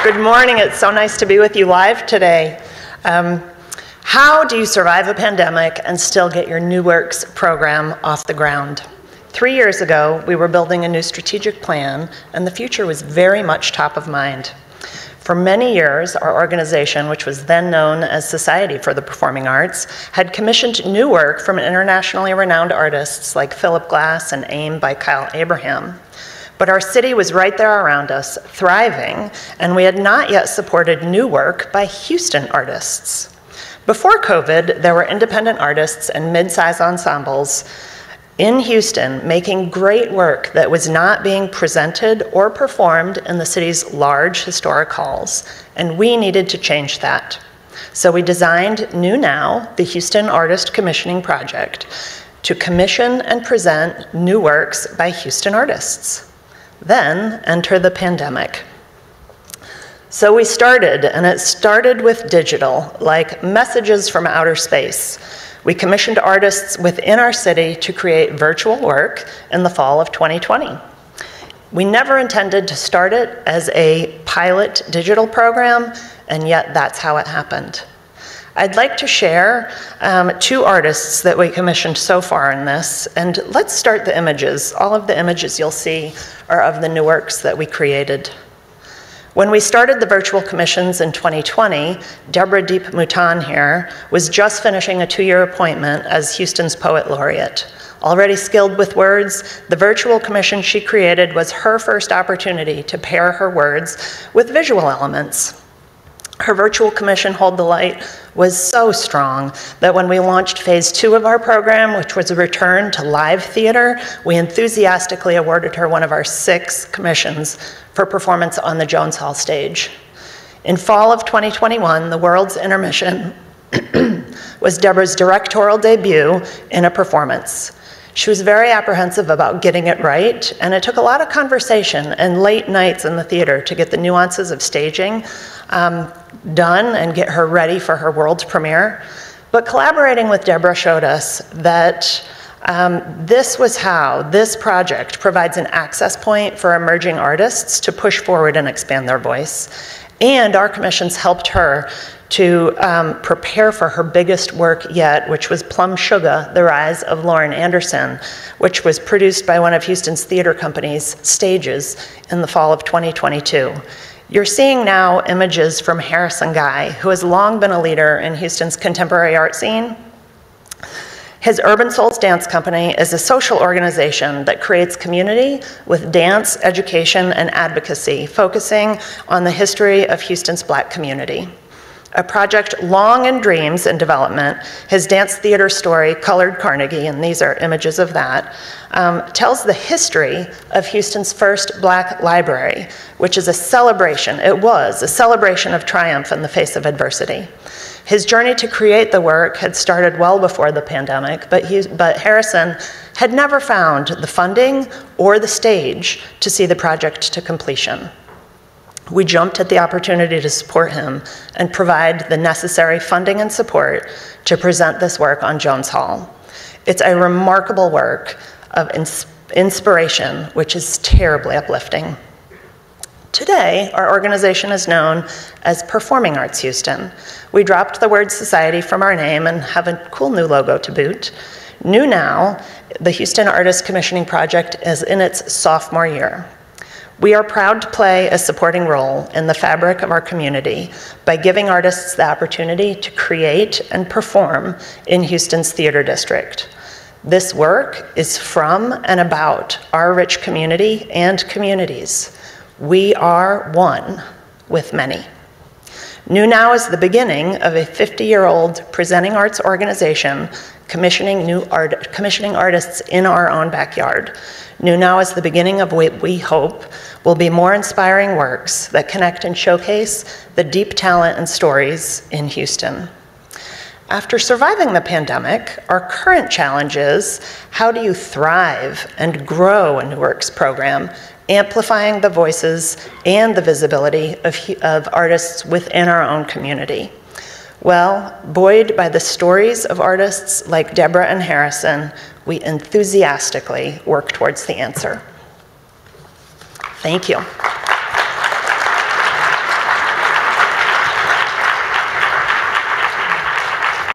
Good morning. It's so nice to be with you live today. How do you survive a pandemic and still get your New Works program off the ground? 3 years ago, we were building a new strategic plan, and the future was very much top of mind. For many years, our organization, which was then known as Society for the Performing Arts, had commissioned new work from internationally renowned artists like Philip Glass and AIM by Kyle Abraham. But our city was right there around us, thriving, and we had not yet supported new work by Houston artists. Before COVID, there were independent artists and mid-size ensembles in Houston making great work that was not being presented or performed in the city's large historic halls, and we needed to change that. So we designed New Now, the Houston Artist Commissioning Project, to commission and present new works by Houston artists. Then enter the pandemic. So we started, and it started with digital, like messages from outer space. We commissioned artists within our city to create virtual work in the fall of 2020. We never intended to start it as a pilot digital program, and yet that's how it happened. I'd like to share 2 artists that we commissioned so far in this, and let's start the images. All of the images you'll see are of the new works that we created. When we started the virtual commissions in 2020, Deborah Deep Mouton here was just finishing a 2-year appointment as Houston's Poet Laureate. Already skilled with words, the virtual commission she created was her first opportunity to pair her words with visual elements. Her virtual commission, Hold the Light, was so strong that when we launched phase 2 of our program, which was a return to live theater, we enthusiastically awarded her one of our 6 commissions for performance on the Jones Hall stage. In fall of 2021, The World's Intermission was Deborah's directorial debut in a performance. She was very apprehensive about getting it right, and it took a lot of conversation and late nights in the theater to get the nuances of staging done and get her ready for her world premiere. But collaborating with Deborah showed us that this was how this project provides an access point for emerging artists to push forward and expand their voice. And our commissions helped her to prepare for her biggest work yet, which was Plum Sugar, The Rise of Lauren Anderson, which was produced by one of Houston's theater company's stages in the fall of 2022. You're seeing now images from Harrison Guy, who has long been a leader in Houston's contemporary art scene. His Urban Souls Dance Company is a social organization that creates community with dance, education, and advocacy, focusing on the history of Houston's Black community. A project long in dreams and development, his dance theater story, Colored Carnegie, and these are images of that, tells the history of Houston's first Black library, which is a celebration, it was a celebration of triumph in the face of adversity. His journey to create the work had started well before the pandemic, but Harrison had never found the funding or the stage to see the project to completion. We jumped at the opportunity to support him and provide the necessary funding and support to present this work on Jones Hall. It's a remarkable work of inspiration, which is terribly uplifting. Today, our organization is known as Performing Arts Houston. We dropped the word society from our name and have a cool new logo to boot. New Now, the Houston Artist Commissioning Project, is in its sophomore year. We are proud to play a supporting role in the fabric of our community by giving artists the opportunity to create and perform in Houston's theater district. This work is from and about our rich community and communities. We are one with many. New Now is the beginning of a 50-year-old presenting arts organization commissioning artists in our own backyard. New Now is the beginning of what we hope will be more inspiring works that connect and showcase the deep talent and stories in Houston. After surviving the pandemic, our current challenge is, how do you thrive and grow a New Works program, amplifying the voices and the visibility of artists within our own community? Well, buoyed by the stories of artists like Deborah and Harrison, we enthusiastically work towards the answer. Thank you.